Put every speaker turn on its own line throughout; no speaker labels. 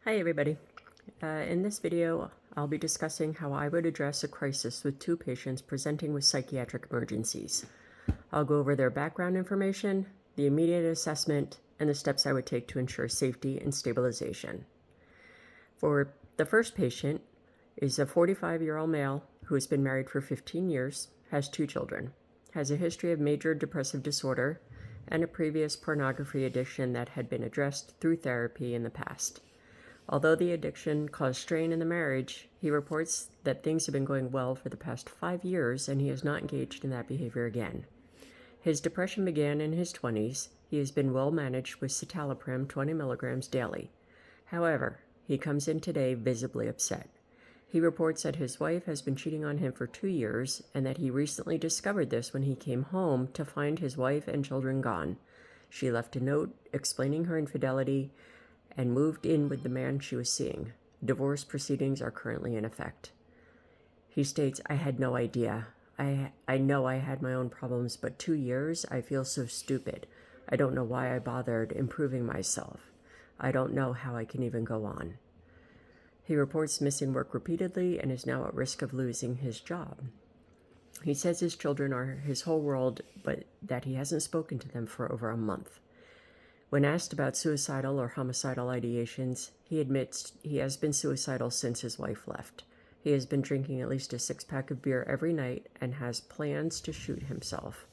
Hi everybody. In this video, I'll be discussing how I would address a crisis with two patients presenting with psychiatric emergencies. I'll go over their background information, the immediate assessment, and the steps I would take to ensure safety and stabilization. For the first patient is a 45-year-old male who has been married for 15 years, has two children, has a history of major depressive disorder, and a previous pornography addiction that had been addressed through therapy in the past. Although the addiction caused strain in the marriage, he reports that things have been going well for the past 5 years and he has not engaged in that behavior again. His depression began in his 20s. He has been well managed with citalopram 20 milligrams daily. However, he comes in today visibly upset. He reports that his wife has been cheating on him for 2 years and that he recently discovered this when he came home to find his wife and children gone. She left a note explaining her infidelity and moved in with the man she was seeing. Divorce proceedings are currently in effect. He states, I had no idea. I know I had my own problems, but 2 years, I feel so stupid. I don't know why I bothered improving myself. I don't know how I can even go on. He reports missing work repeatedly and is now at risk of losing his job. He says his children are his whole world, but that he hasn't spoken to them for over a month. When asked about suicidal or homicidal ideations, he admits he has been suicidal since his wife left. He has been drinking at least a 6-pack of beer every night and has plans to shoot himself.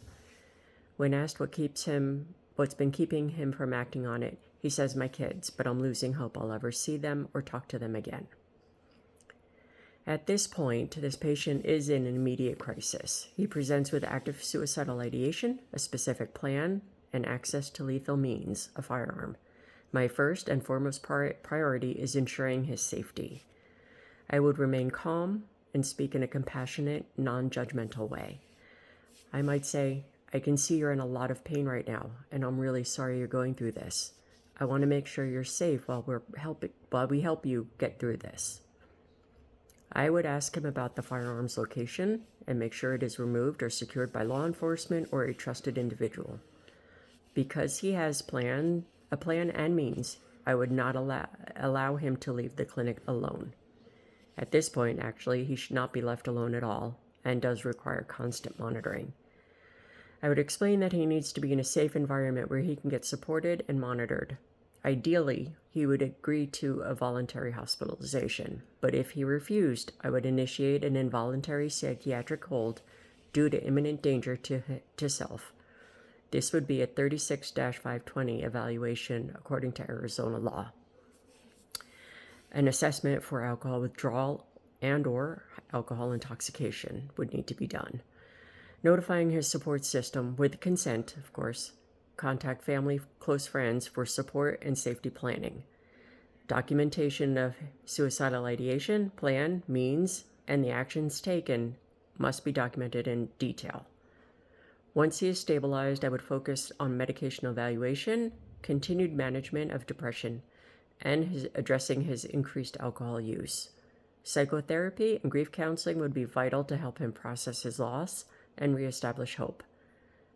When asked what's been keeping him from acting on it, he says, my kids, but I'm losing hope I'll ever see them or talk to them again. At this point, this patient is in an immediate crisis. He presents with active suicidal ideation, a specific plan, and access to lethal means, a firearm. My first and foremost priority is ensuring his safety. I would remain calm and speak in a compassionate, non-judgmental way. I might say, I can see you're in a lot of pain right now, and I'm really sorry you're going through this. I want to make sure you're safe while we help you get through this. I would ask him about the firearm's location and make sure it is removed or secured by law enforcement or a trusted individual. Because he has a plan and means, I would not allow him to leave the clinic alone. At this point, actually, he should not be left alone at all and does require constant monitoring. I would explain that he needs to be in a safe environment where he can get supported and monitored. Ideally, he would agree to a voluntary hospitalization, but if he refused, I would initiate an involuntary psychiatric hold due to imminent danger to self. This would be a 36-520 evaluation according to Arizona law. An assessment for alcohol withdrawal and/or alcohol intoxication would need to be done. Notifying his support system with consent, of course. Contact family, close friends for support and safety planning. Documentation of suicidal ideation, plan, means, and the actions taken must be documented in detail. Once he is stabilized, I would focus on medication evaluation, continued management of depression, and addressing his increased alcohol use. Psychotherapy and grief counseling would be vital to help him process his loss and reestablish hope.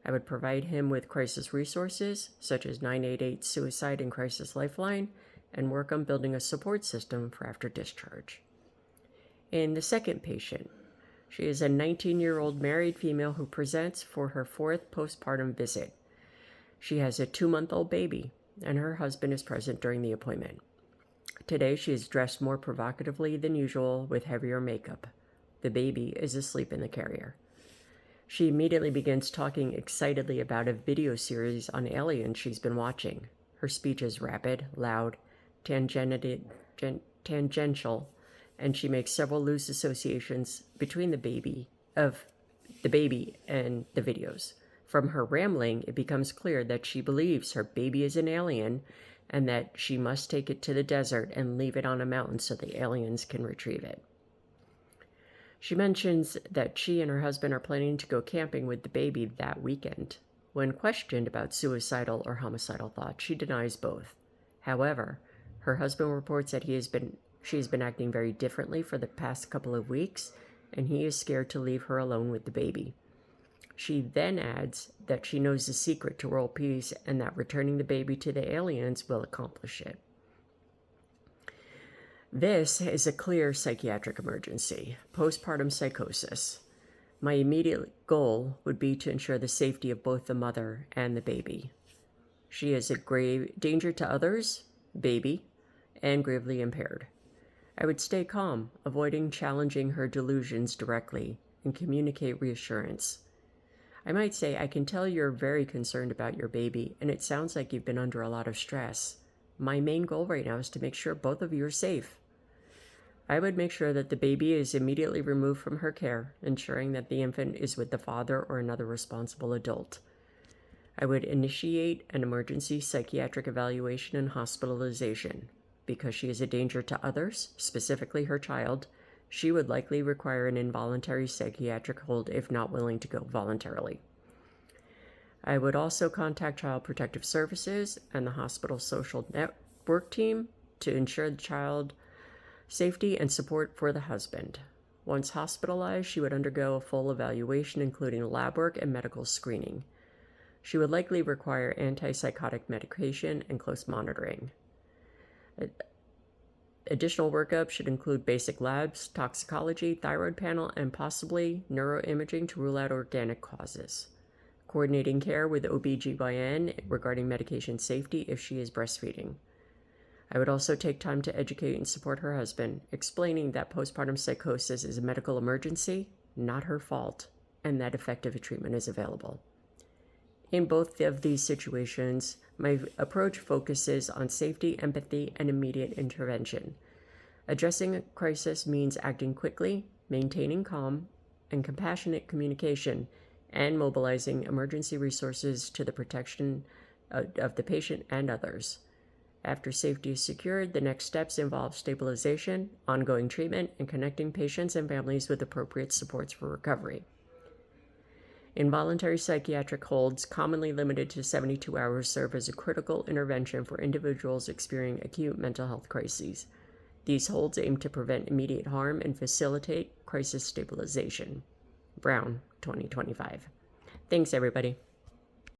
I would provide him with crisis resources, such as 988 Suicide and Crisis Lifeline, and work on building a support system for after discharge. In the second patient, she is a 19-year-old married female who presents for her 4th postpartum visit. She has a 2-month-old baby, and her husband is present during the appointment. Today, she is dressed more provocatively than usual with heavier makeup. The baby is asleep in the carrier. She immediately begins talking excitedly about a video series on aliens she's been watching. Her speech is rapid, loud, tangential, and she makes several loose associations between the baby and the videos. From her rambling, it becomes clear that she believes her baby is an alien and that she must take it to the desert and leave it on a mountain so the aliens can retrieve it. She mentions that she and her husband are planning to go camping with the baby that weekend. When questioned about suicidal or homicidal thoughts, she denies both. However, her husband reports that she's been acting very differently for the past couple of weeks, and he is scared to leave her alone with the baby. She then adds that she knows the secret to world peace and that returning the baby to the aliens will accomplish it. This is a clear psychiatric emergency, postpartum psychosis. My immediate goal would be to ensure the safety of both the mother and the baby. She is a grave danger to others, baby, and gravely impaired. I would stay calm, avoiding challenging her delusions directly, and communicate reassurance. I might say, I can tell you're very concerned about your baby, and it sounds like you've been under a lot of stress. My main goal right now is to make sure both of you are safe. I would make sure that the baby is immediately removed from her care, ensuring that the infant is with the father or another responsible adult. I would initiate an emergency psychiatric evaluation and hospitalization. Because she is a danger to others, specifically her child, she would likely require an involuntary psychiatric hold if not willing to go voluntarily. I would also contact Child Protective Services and the hospital social network team to ensure the child safety and support for the husband. Once hospitalized, she would undergo a full evaluation, including lab work and medical screening. She would likely require antipsychotic medication and close monitoring. Additional workup should include basic labs, toxicology, thyroid panel, and possibly neuroimaging to rule out organic causes. Coordinating care with OB/GYN regarding medication safety if she is breastfeeding. I would also take time to educate and support her husband, explaining that postpartum psychosis is a medical emergency, not her fault, and that effective treatment is available. In both of these situations, my approach focuses on safety, empathy, and immediate intervention. Addressing a crisis means acting quickly, maintaining calm and compassionate communication, and mobilizing emergency resources to the protection of the patient and others. After safety is secured, the next steps involve stabilization, ongoing treatment, and connecting patients and families with appropriate supports for recovery. Involuntary psychiatric holds, commonly limited to 72 hours, serve as a critical intervention for individuals experiencing acute mental health crises. These holds aim to prevent immediate harm and facilitate crisis stabilization. Brown, 2025. Thanks, everybody.